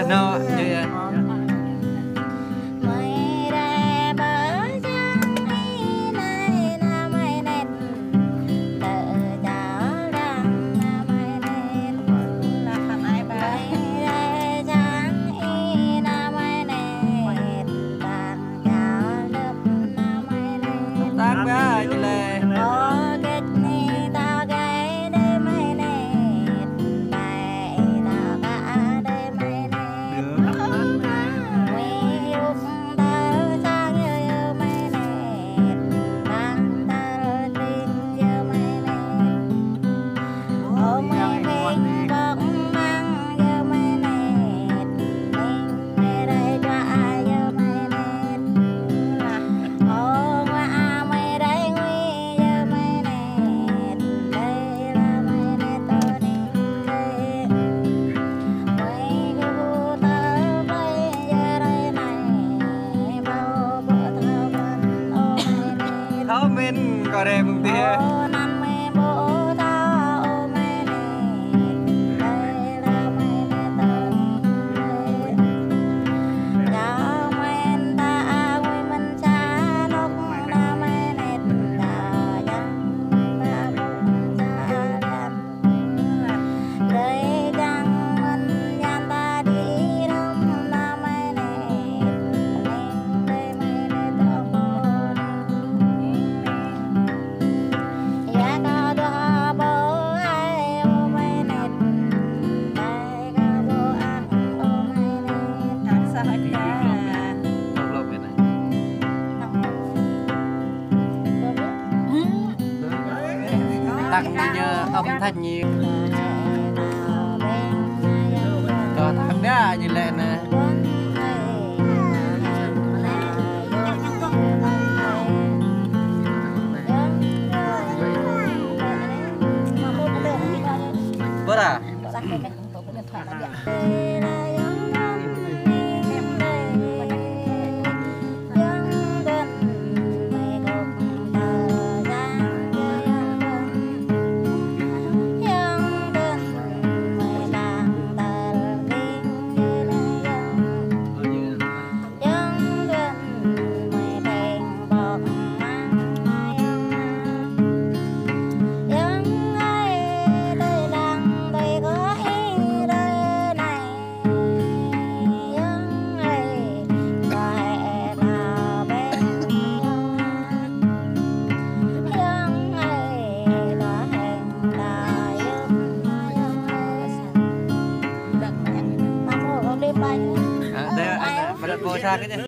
nó chơi có đẹp không tía tặng nhờ âm thanh nhiều có thằng đó như lệ nè bớt à vô xa cái gì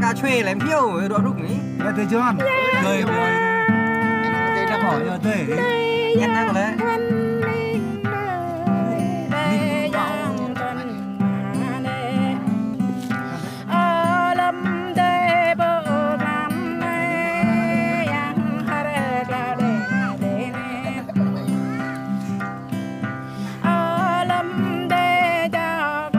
cá chuê là em hiêu đoạn lúc ấy nghe thấy chưa cười rồi đã bỏ cho tôi nhét năng đấy Hãy subscribe cho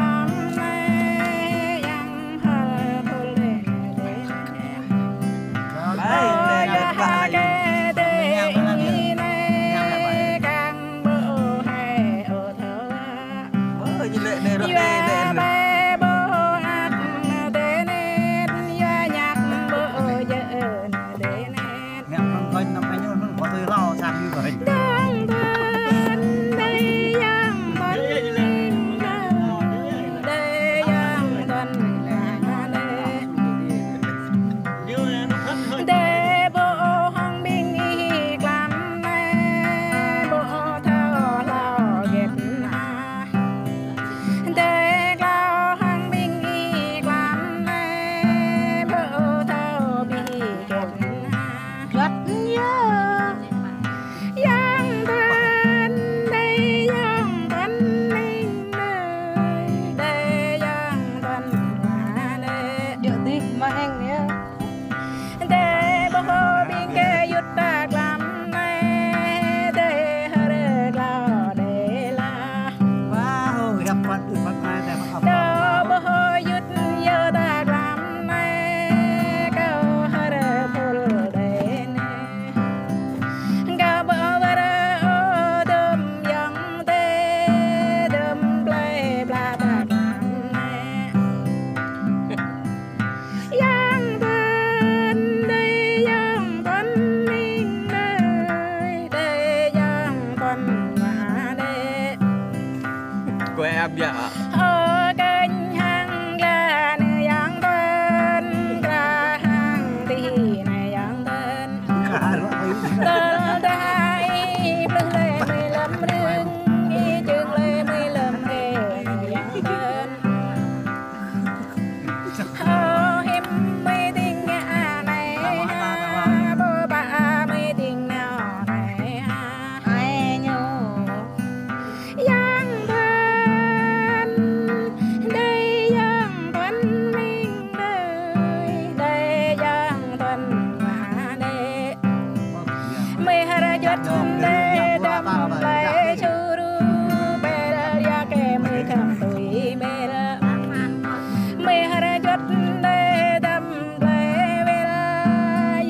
của em vậy ở kênh hàng là nơi giang tên ra hàng thì này giang tên tên đại bưng lệ mười lăm rừng y trường lệ mười lăm rề này giang tên ở hiểm mây tình ngã này ha bơ bạ mây tình nào này ha ai nhau giang tên đây giang tuấn minh đây giang tuấn mà đây mây hà giật đây đâm lại churu bê ra kê mây cầm tuổi bê ra mây hà giật đây đâm lại bê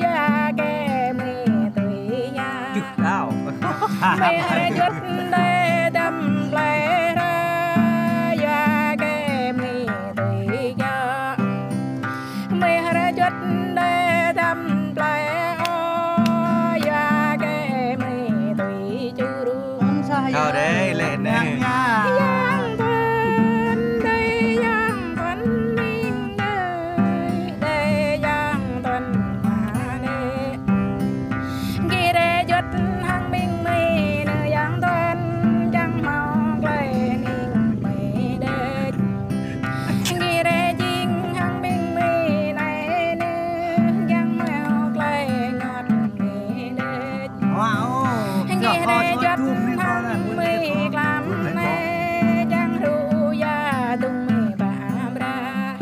ra kê mây tuổi ya đau mây hà giật đây đâm lại ra kê mây tuổi ya mây hà giật đây đâm lại ra kê mây tuổi churu ở đây lên này giang tuấn đây giang tuấn minh đây giang tuấn mà đây ghi để giật hàng minh mây nơi giang tuấn chẳng mong lấy ninh mây đây ghi để chinh hàng minh mây này nữ giang mèo lấy ngọt mây đây wow ghi để giật hàng mây làm này chẳng ru ya tung mây bám ra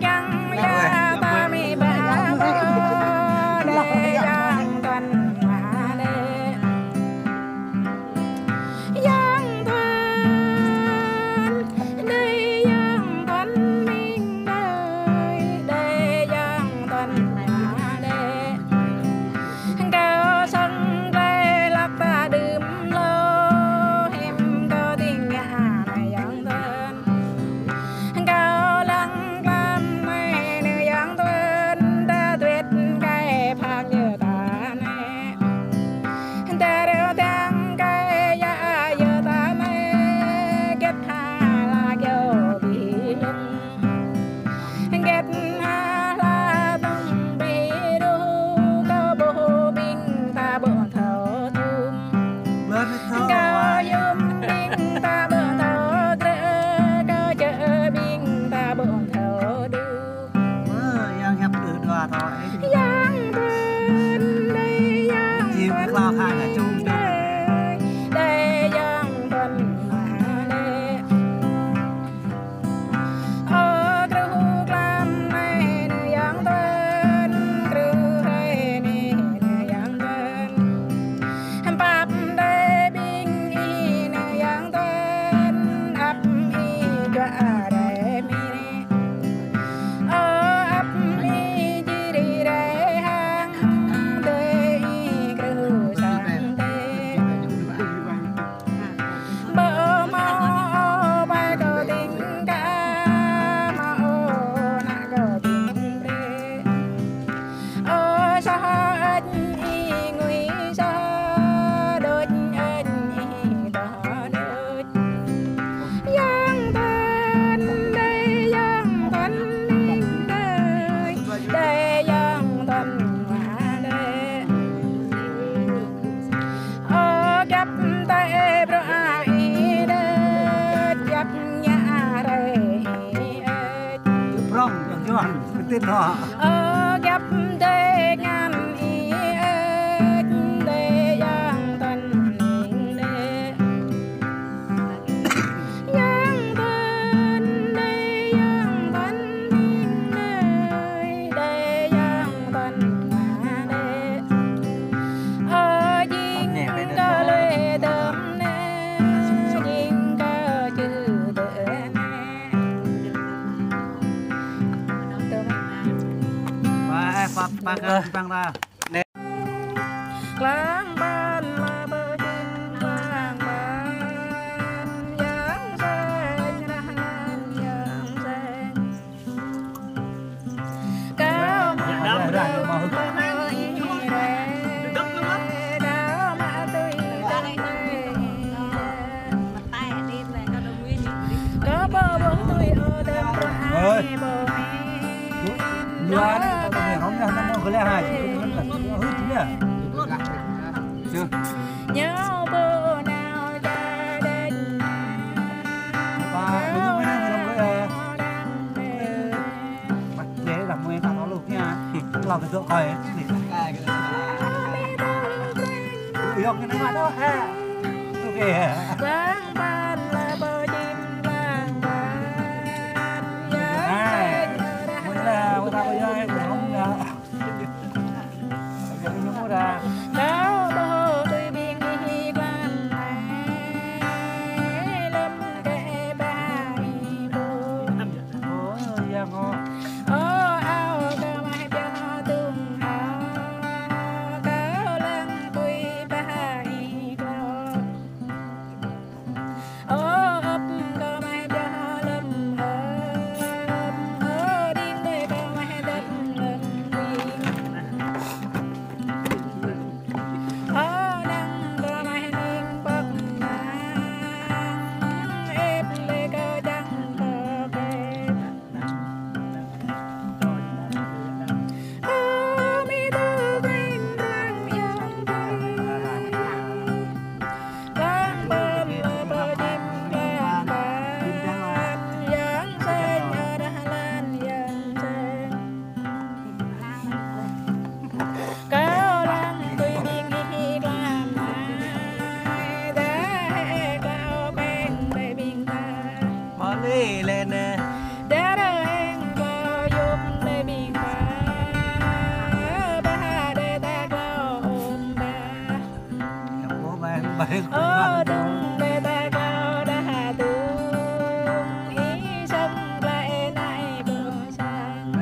chẳng ya ta mây bám ra để giang tuấn mà đây giang tuấn đây giang tuấn minh đây giang tuấn mà đây cao sân đây lắc ta đượm lâu em có tình ngã này giang tuấn cao lăng lam này nơi giang tuấn ta tuyệt cái phang như ta này ta đều đang cái ya giờ ta này kết hà là kêu bị lung kết hà là tung bị đu có bộ binh ta bộ thầu thum lên thôi cao yếm binh ta bộ thầu đỡ cao chợ binh ta bộ thầu đu giang gặp được đoà thôi giang tuấn đây giang chim tuấn lao khai là chung đây giang tuấn mà đây ở kêu lam này nơi giang tuấn kêu hay này nơi giang tuấn bắp đây binh y nơi giang tuấn ấp y chọa đây mi ấp y chỉ đi đây hang đây kêu sang đây bờ mò bay cờ tình ca mà ô nạ cờ tình đê sa anh y nguy sa đôi anh y đó đôi giang tuấn đây giang tuấn minh đây giang tuấn mà đây gặp tay bro ai đất gặp nhà đây rong chẳng cho ăn tên họ gặp đây ngàn y đây giang tuấn minh đây giang tuấn đây giang tuấn minh đây giang tuấn mà đây dinh ca lê đơm nè dinh ca chữ tựa nè ba cái băng ra láng ban là bờ chim láng ban giang sen giang sen cao mà đào mà tươi Luan tao nghe không nha, nó có lẽ hai chưa nhớ bữa nào gia đình và bây giờ mới đang mặt dễ làm nguyên tao nó luôn nha làm cái tượng coi ý ông cái này mà đó ha ok vang ban là bờ chim vang ban mới là người ta bây giờ không nhớ ra cao bờ tươi biên đi quan lâm kề bài bồ dạ ngon áo cao mai cho tung áo cao lăng tươi bài bồ ấp cao mai cho lâm điên đây cao mai đất lâm đang có mai niên bắc ép lê cơ trắng cờ kẹp mi tư quên răng yang vang bên là bờ chim vang vang yang sen ở Đà Lan yang sen cao lăng tùy biên ghi làm ai đã cao bên bề biên ta bỏ đi lên nè đã hẹn cao dục bề biên ta ba để ta cao ôm ba bố bạn ở đông bề ta cao đã tương ý sông lại này bờ sang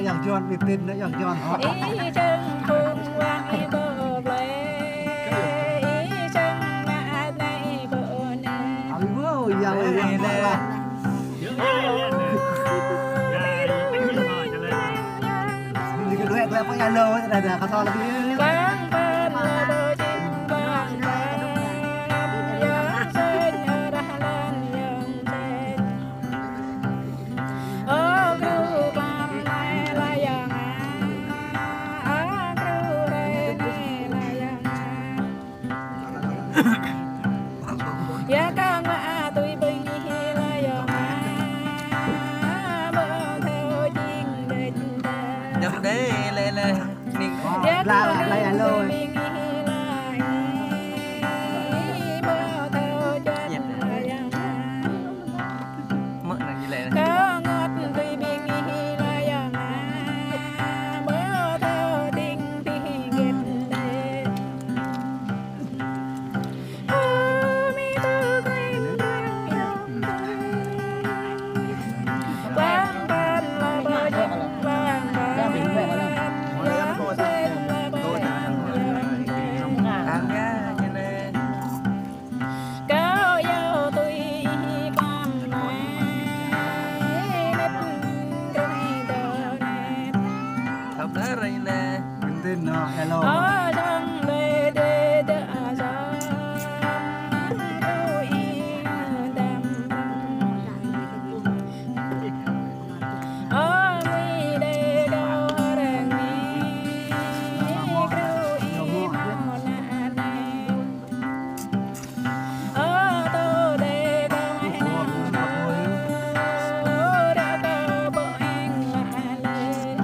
อย่างจวนมีตินนะอย่างจวน ý chân phương quang bờ lệ ý chân ngã này bờ nè เอาเว้ยยาวเลยเลย นี่ก็ด้วยแล้วก็ยาเลยแต่เดี๋ยวเขาตอนละพี่ vang bên là bờ chim vang vang yang sen ở Đà Lan yang sen ở kêu làm này là yang kêu đây này là yang ya ca ngã tùy bình là yang bờ theo chiên định ta nhập đấy lên lên lại à lôi mất là như vậy cá ngọt tùy biên là yang bờ theo tình thì ghét đề mi tư quên răng yang vang ban là bờ chim vang vang yang sen là bờ yang ăn ra cho nên cao yêu tùy con này nét đôi đờ nét học đó rồi nè mình tin nó hello ở trong lề đê đã ra đôi đam ở mi đê đâu đang mi kêu y mò nà này ở tô đê đâu hay nằm đã cao bộ anh là lệ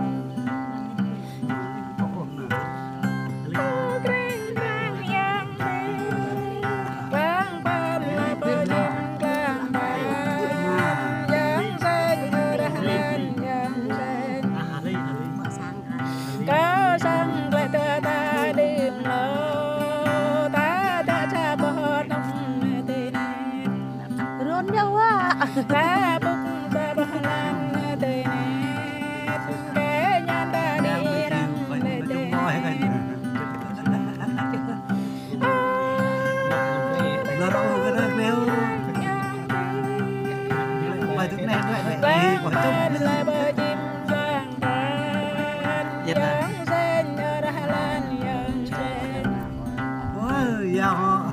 green vang yang vang ban là bờ chim vang vang yang sen ở Đà Lan yang sen cao sang lại ta đêm lỡ ta cha bờ đông tê nè Run đâu á. ta bụng ta bờ lan tê nè kẻ nhan ta đi răng tê tê nó đâu có được béo bài thức này lại vang ban là bờ chim vang vang yang sen ở Đà Lan yang sen ôi giàu họ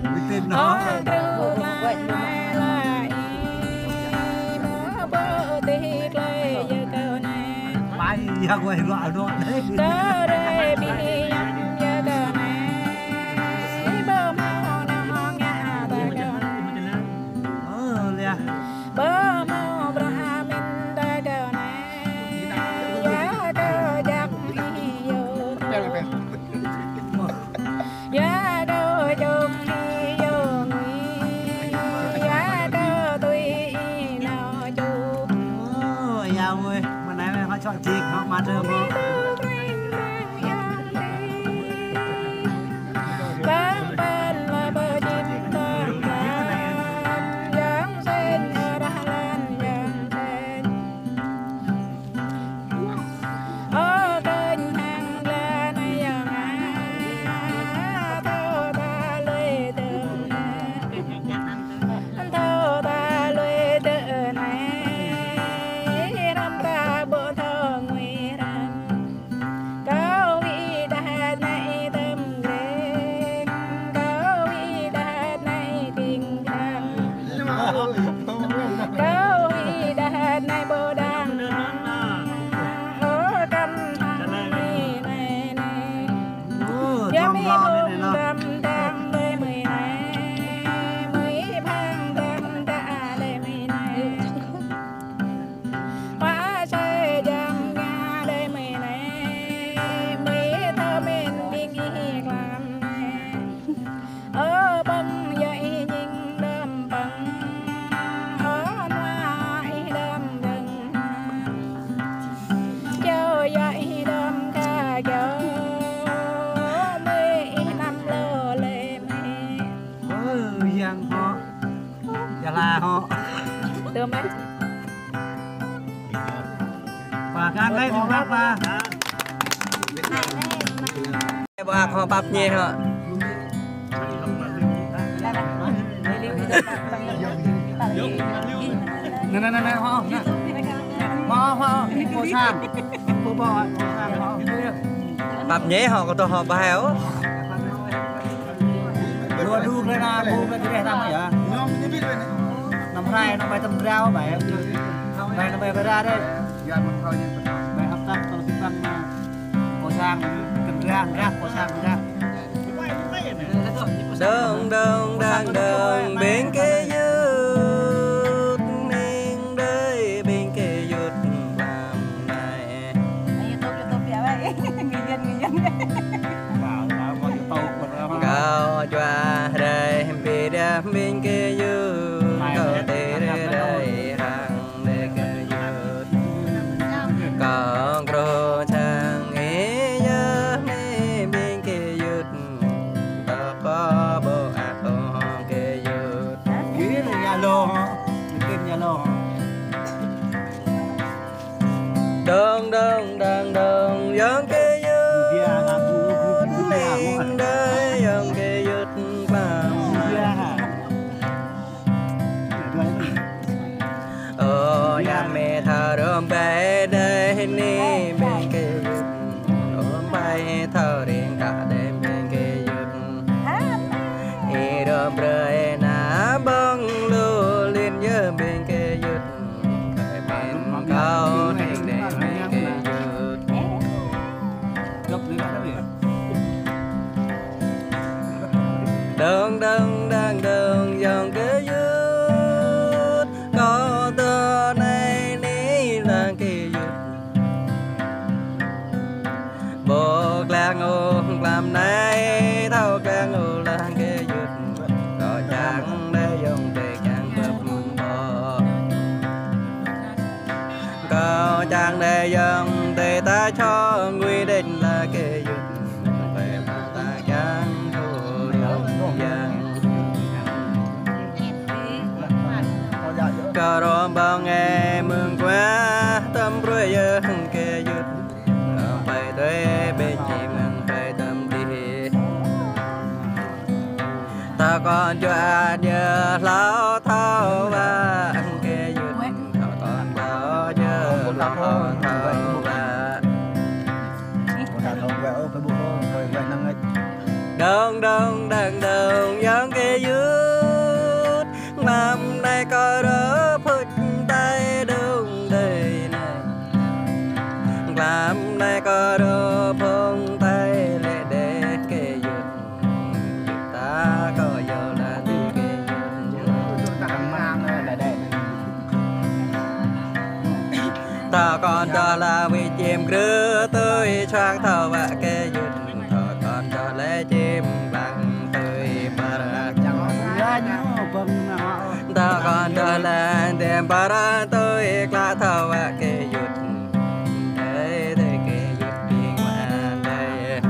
mình tin nó ở kêu vang mai lại giang quay loạn loạn đấy tơ đây bị nhắm giờ cờ này bơ màu nó ngã ta cờ lẹ bơ màu bra mình ta cờ này giá cờ giặc đi vô giá cờ chung đi vô nguy giá cờ tùy nào chu giang ơi mà này họ chọn chị họ mà được không bám bên là bờ chim tôm lan dáng sen ở đà lan dáng sen ở kênh hàng la này dàng á thâu ta lê tường thâu ta lê tường này năm ta bộ thơ nguy rằng cao vị đạt này tâm lên cao vị đạt này kinh thăng cao vị đạt này bồ đăng ở căn thăng này này này giá mi bông đâm đăng lê mười này mười phang đăng đã lê mười này hóa xe dầm ga lê mười này mười thơ men biên ghi làm này ở băng dậy nhìn đâm băng ở ngoài đâm đừng cho dậy đâm ca cho mười năm lô lê mê giang họ giờ là họ được mấy và gan đấy một bác ba bác họ bắp nhẹ họ nè họ họ cô sang cô bò họ bắp nhẹ họ có to họ béo đua đu lên na bu cái này làm gì à năm nay nó bay tầm rau bảy này nó bay ra đây bay hấp tấp kalau pisang cô sang cần ra cô sang ra đông đông đang đông bên kia dứt nên đây bên kia dứt làm này cao choa đây bị đam bên kia dứt cao tê đây hàng để kia dứt cao cro chang nghe nhớ mê bên kia dứt ta có bộ ác hồ kia dứt kia là nhà lô tên nhà lô đông đông đang đông giống kia dứt nên đây giống kia dứt vào nhà mẹ thờ rôm bay đây ni bên kia dứt rôm bay thờ riêng cả đêm bên kia dứt rôm rơi nã bông lưu liên nhớ bên kia dứt bên cao đèn đèn bên kia dứt đông đông đang đông dòng kia dứt có tơ này ní là kia dứt bộ làng ô làm này thao càng ô làng kia dứt có chẳng để dùng để càng bập bò có chẳng để dùng để ta cho nguy định là kia dứt về mà ta chẳng thu dùng giang có rộm bao nghe mừng quá tâm rơi dân kia dứt bay thuê bên chim ngừng phải tâm đi ta còn cho nhớ lão thao và kia dứt ta còn bao nhớ lão thao và đông đông đang đông dân kia dứt năm nay có đỡ phút tay đông đầy này làm ta còn đó là vì chim cứ tôi choang thao và kê dụt ta còn đó là chim bằng tôi para ta còn đó là đêm para tôi là thao và kê dụt để kê dụt đi mà đây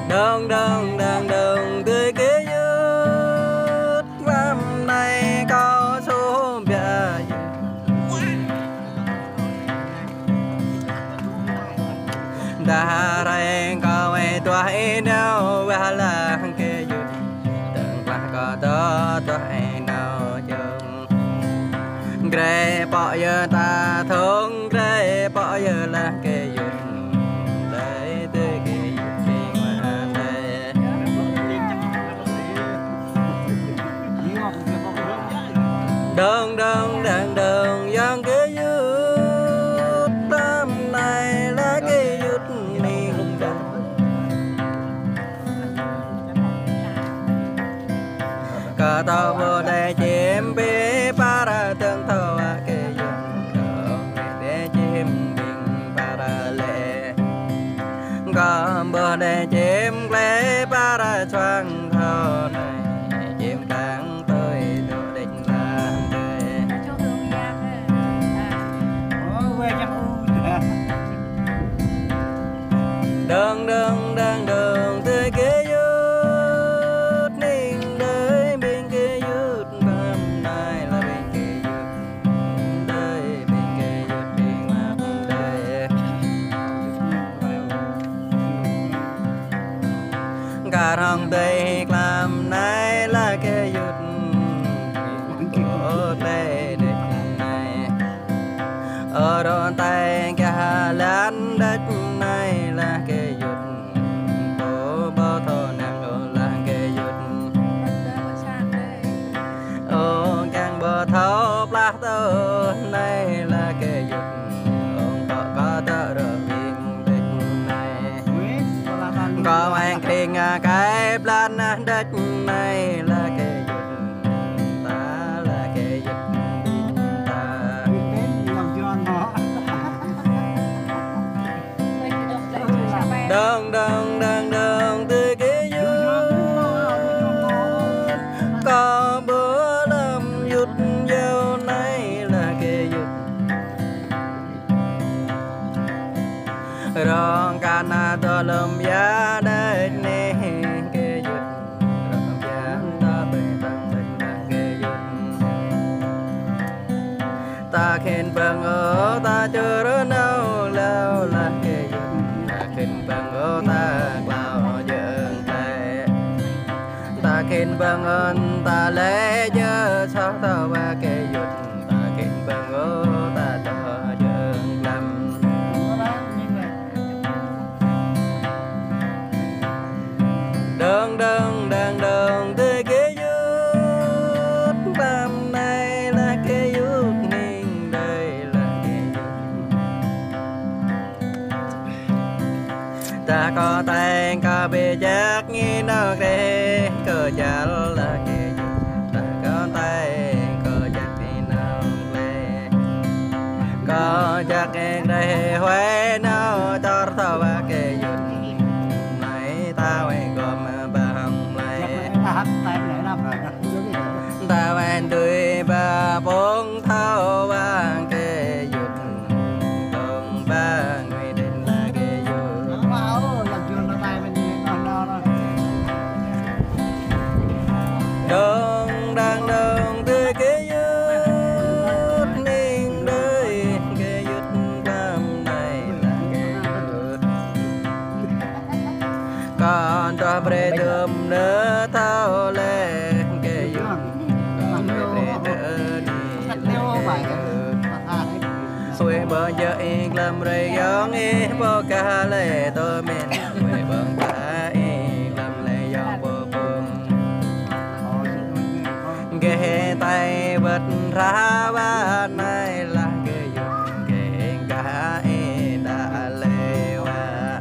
đông đông đông đông tươi kê dụt năm nay có số bia đã rèn có ai tuổi nào và là kê dụt từng qua có đó tuổi nào chừng gre bỏ giờ ta thương gre bỏ giờ là kê dụt để tươi kê dụt đi mà đây đơn đơn đơn đơn dân kê dụt năm nay là kê dụt niềm đau cả tao vô đây chim bê para tương thâu kê dụt để chim bình para lệ có bờ đây chim lệ para choang thâu này chim càng tôi đồ định là đường đường đường đường tươi kế dút ninh đời bên kế dút hôm nay là bên kế dút đời bên kế dút bên là bên đời cả rong tây làm nay là kế dút của tây đất này ở đồn tay cả lan đất này là kế dút của bao thọ nàng ở là kế dút ô càng bờ thọ plát tơ này là kế dút ông có tơ rờ viên đất này có anh kinh cái plan đất này là kế dút ta là kế dút ta đơn đơn đơn đơn tươi kế dút có bữa lâm dút dâu này là kế dút rong cana to lâm giá đây nè kế dút lâm giá ta bề tăng tình là kế dút ta khen bằng ở ta chưa rớ đâu lao là kế dút khen bằng ở ta bao giờ tay ta khen bằng ơn ta lẽ nhớ sao tao ba kế dút ta khen bằng ở ta cho giờ làm đơn đơn đơn đơn tươi kế dút năm nay là kế dút ninh đây là kế dút ta có tay có bề chắc như nó kê cơ chả là kế dút ta có tay có chắc thì nào lê có chắc em đây huế nó cho tao ba kế dút mấy tao em gồm ta bạn tuổi ba bốn thao ba kê dụt còn ba người định là kê dụt đường đang đường tươi kê dụt ninh đời kê dụt năm nay là kê dụt còn cho bề đơm nữa thao lên kê dụt xuôi bờ giờ yên làm rây gió nghe bờ ca lệ tôi mình xuôi bờ ca yên làm lệ gió bờ bùm ghé tay bật ra ba này là kê dụt kê ca yên đã lệ hoa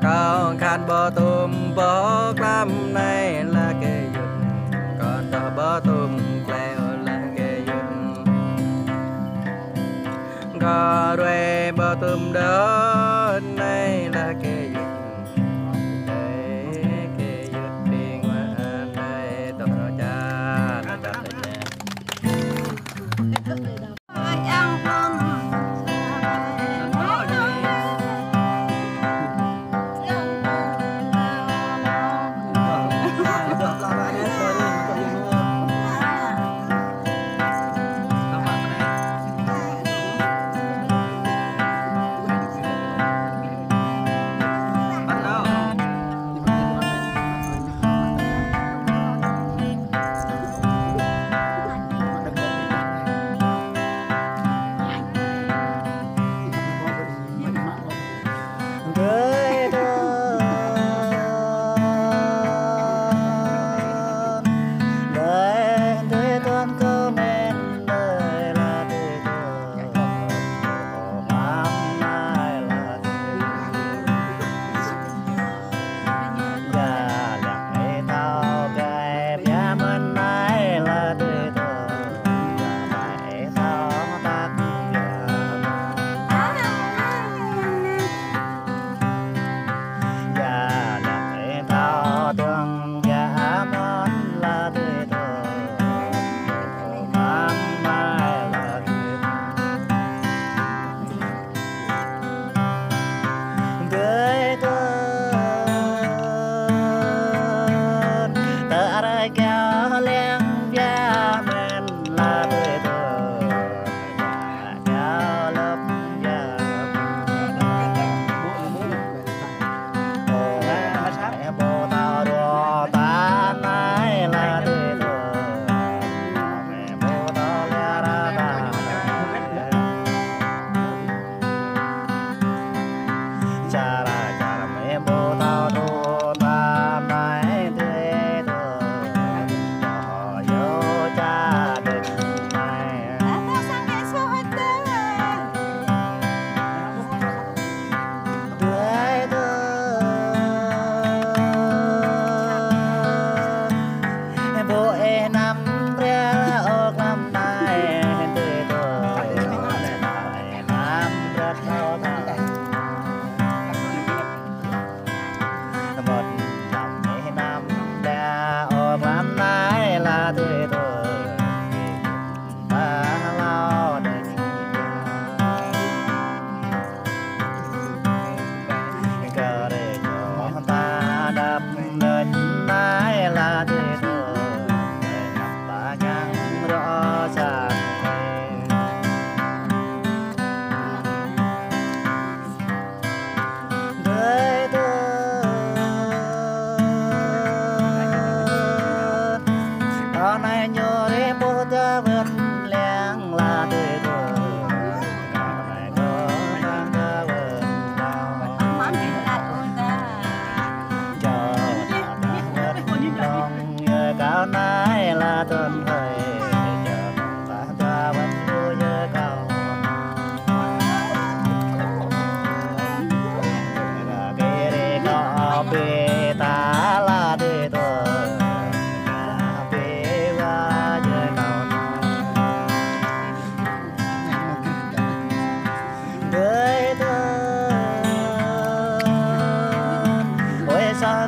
cao khăn bờ tùm bờ cam này là kê dụt còn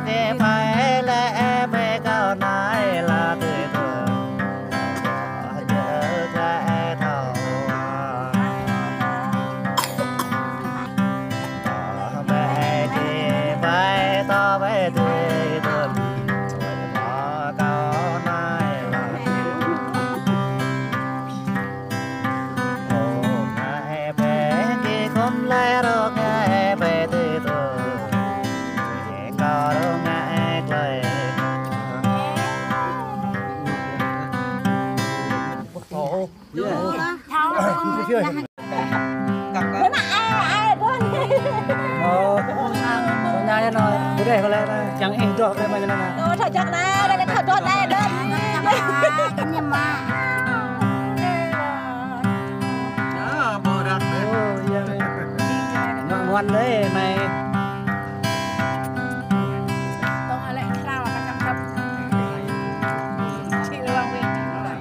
cái phải lẽ về cao nái là tươi thơ nhớ trái thầu về thì phải to về tươi thơm rồi bỏ cao nái là ôm ngày về khi không lẽ đâu ngày về tươi thơm cao đâu ngại lời ồ nhà nó bữa đây có lẽ chẳng em cho cái mà nó thôi chắc là đây là thôi đây đơn nhưng mà đó bồ đặt ngoan đấy màyต้องอะไรข้าวประจำครับที่เราเวทีเราได้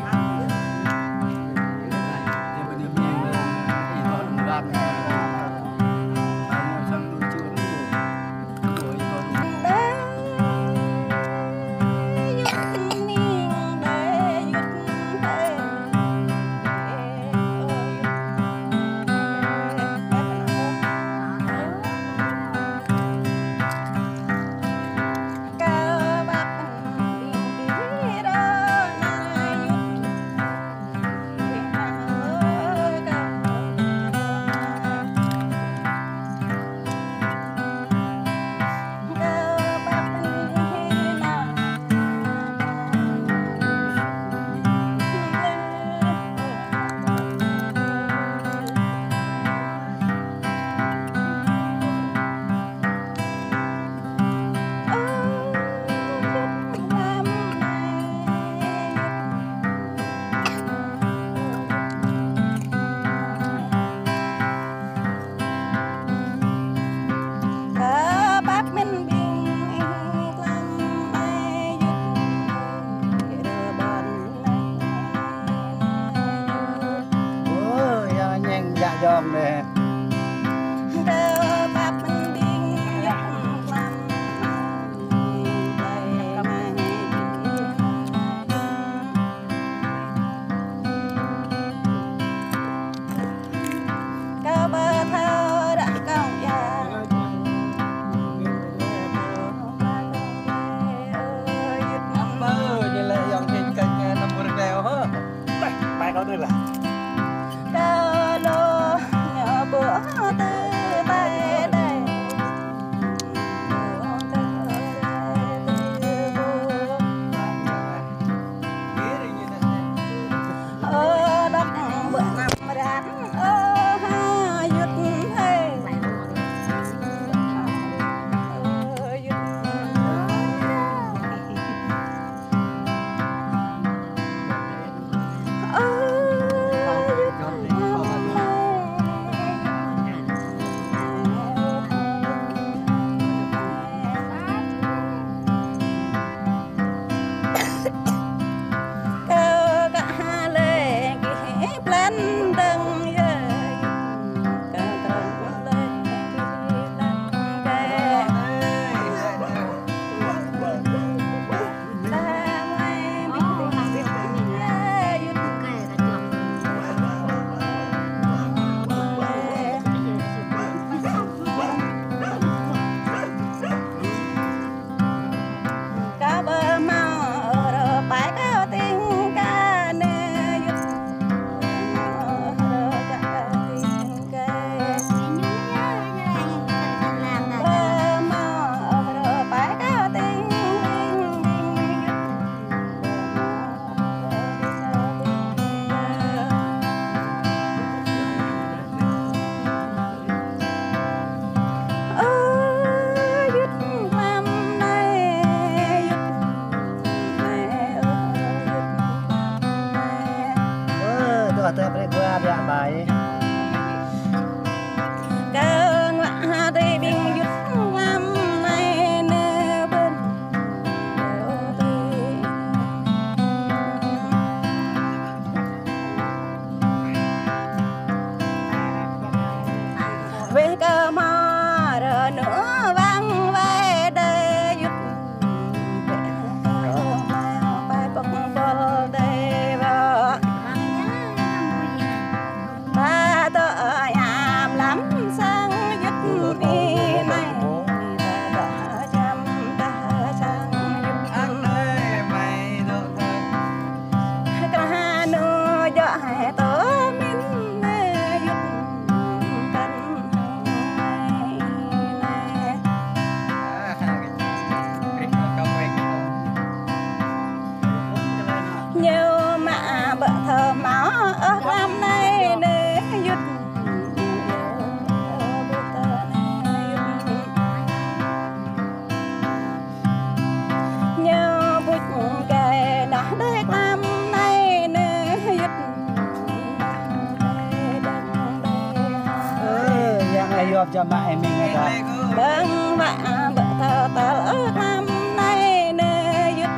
bập cho mẹ mình rồi bưng vạ bợ thờ tờ ở năm nay nơi dứt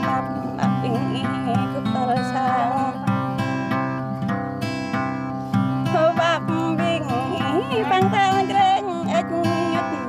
bập bập bình cục tờ sang bập bình băng tao trên ít dứt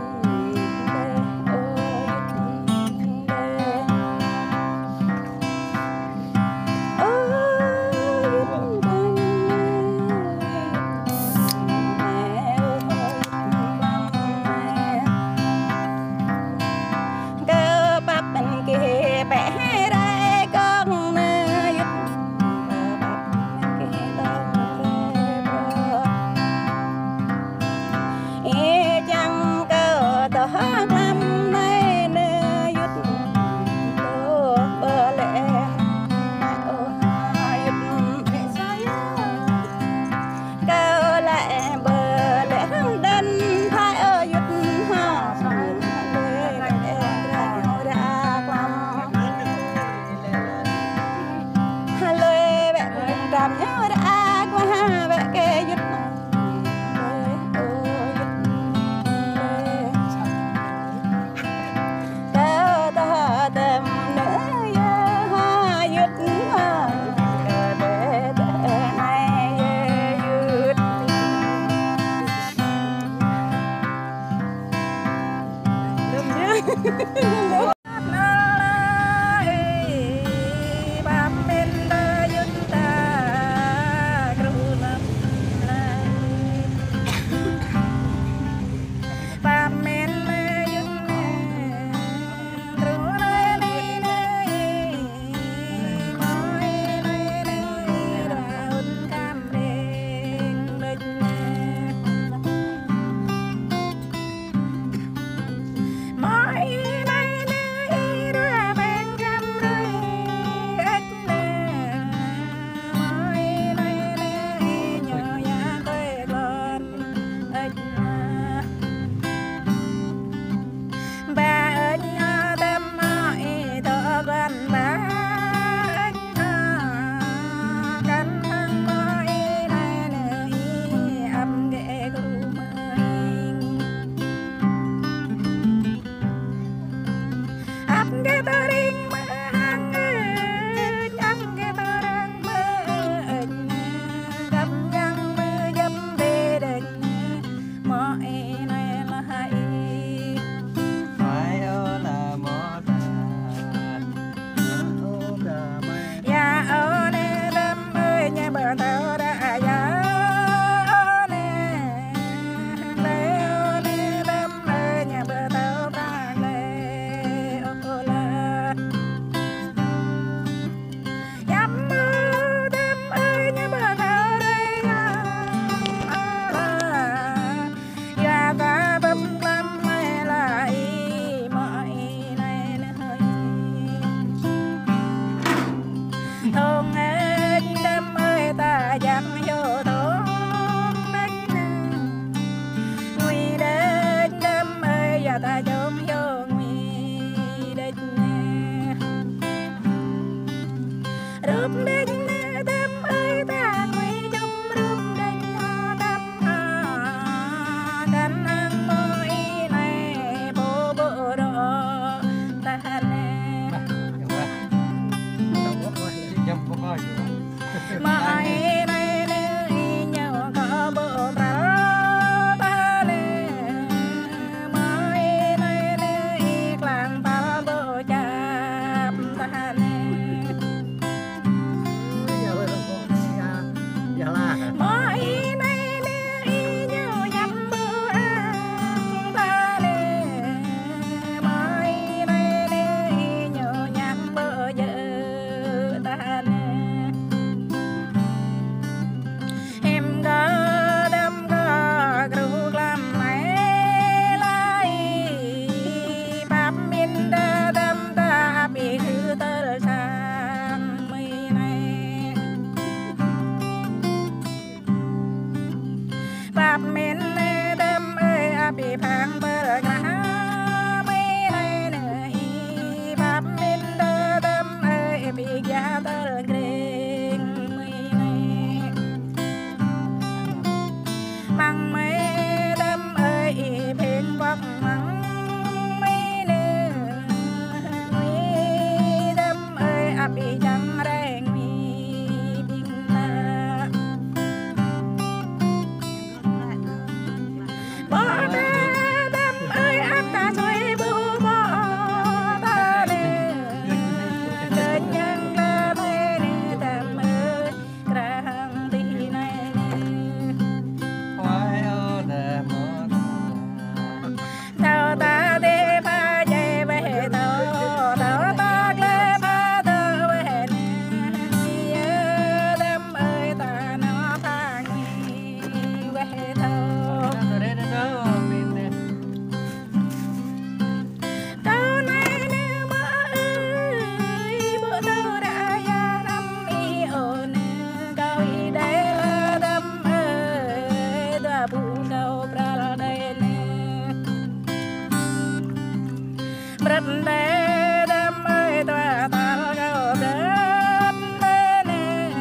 để đam ơi tòa ta gạo đến đây nè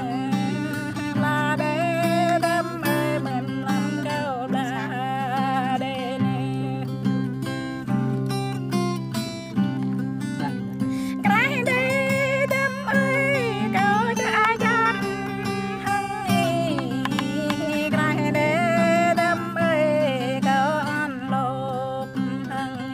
là để đam ơi mình làm gạo đã đây nè cái đây đam ơi cậu đã dắt hăng cái đây đam ơi cậu ăn lộp hăng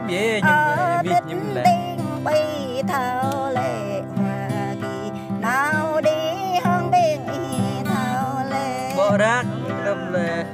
bia ở nhum đất nhum lệ tình bay thao lệ hoa kỳ nào đi hương bên thao lệ bộ rác lâm lệ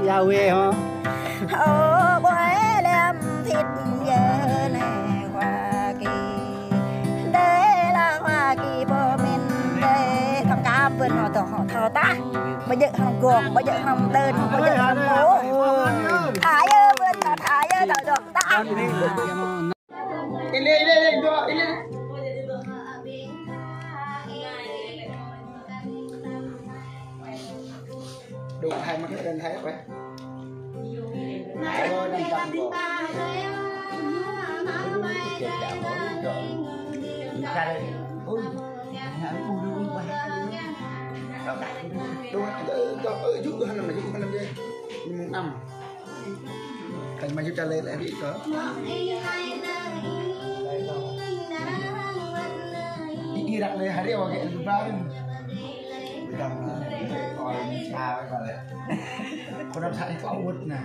giàu ghê hả? Ô bói làm thịt giờ này Hoa Kỳ đây là Hoa Kỳ bờ miền đây thằng cá vườn họ thọ ta bây giờ thằng cuồng bây giờ thằng đơn bây giờ thằng bố thả ơi vườn thả ơi thở được ta đủ hai mắt lên thấy vậy thành mà trả lời lại bị có đi đặt này hãy đi vào cái ba con làm sao có út nè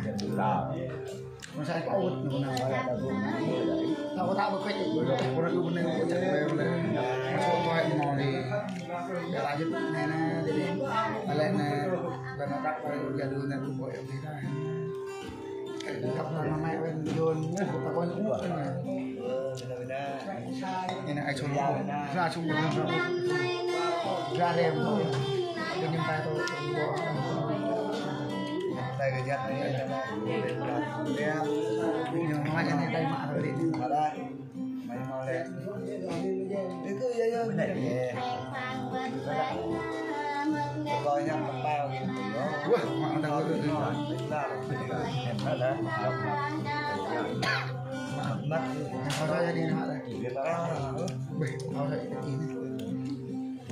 con sao có út nó nào gọi là tao có tao có cách được con yêu bên này con chạy về bên này số tôi mò thì để lại giúp này nè để đi lại nè và nó đắp vào giờ đường này cũng gọi em thì đây tập là nó mày bên vô tao có những út này này ai xuống ra xuống ra đêm thôi cái nhân tay tôi tay cái giật này nhưng mà cái này tay mạ rồi đi ở đây mày mau lên cứ cứ bên này coi nhá bằng bao kìa mạ tao được rồi mất sao ra đi nó đây bể nó dậy cái gì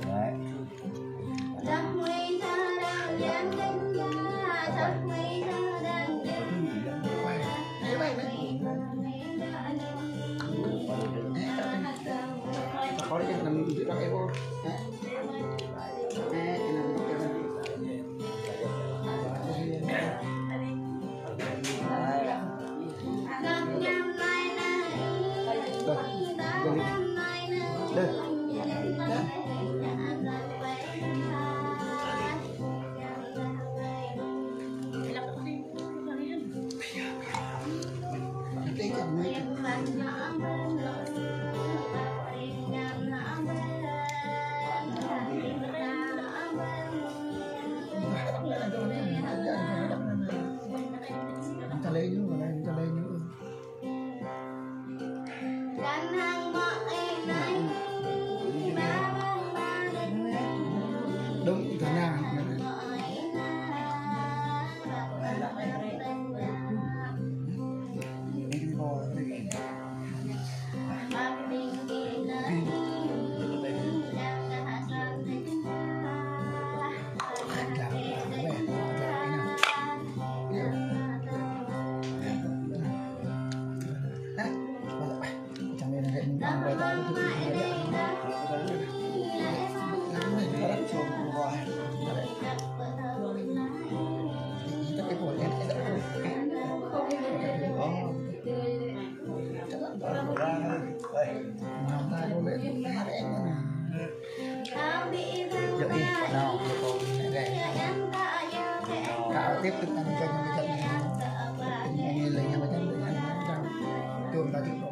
đấy có cái nằm dưới đó em đúng thế nào tiếp tục ăn cho những cái trận này lấy nhau cái trận để ăn chuông ta chịu độ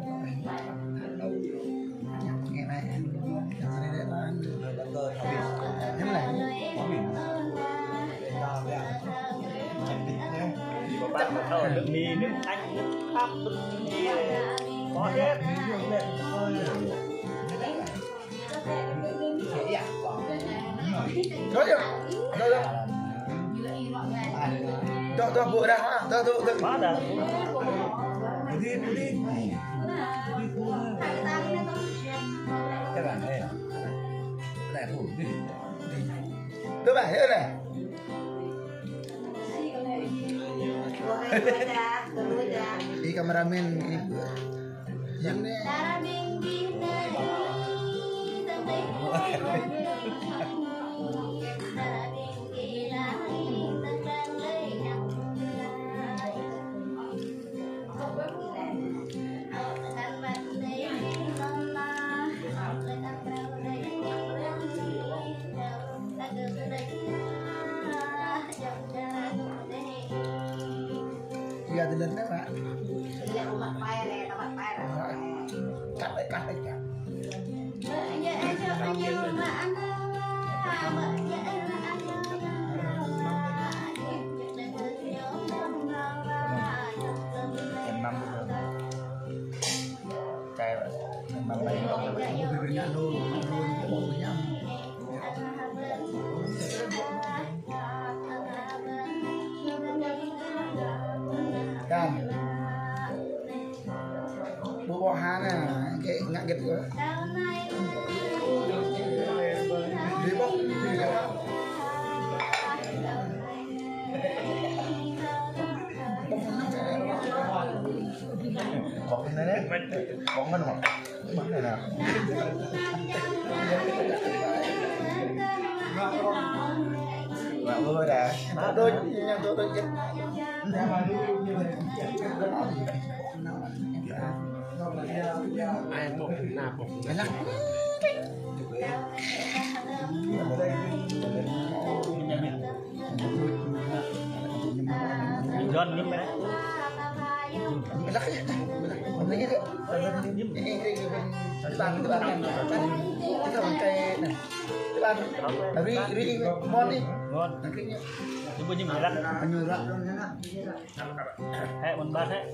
ngày nay ngày nay là ăn thế này có biển bạn có thở nước mì nước anh nước pháp nước mì có hết đó Tuh bu dah, tuh. Ada. Putih. Jangan Này thủ đi. Tuh bah, ya dah. Di kameramen ini. Yang ni. Iya dengan apa? Cắt đấy. Năm cay vậy. Năm này nó bị nhăn luôn, bộ nhăn. Kan buah-buahan kayak nggak gitu di bawah bọc cái này đấy bọc ngân hoặc bọc này nào đôi đã đôi chết ai một nạp một cái lắc John nhím đấy. Cái lắc cái gì đấy bàn cái cây này cái bàn ri ngon đi Ngon. Coba nyim lắc. Anh nhớ ra. Hei, mon ban hei.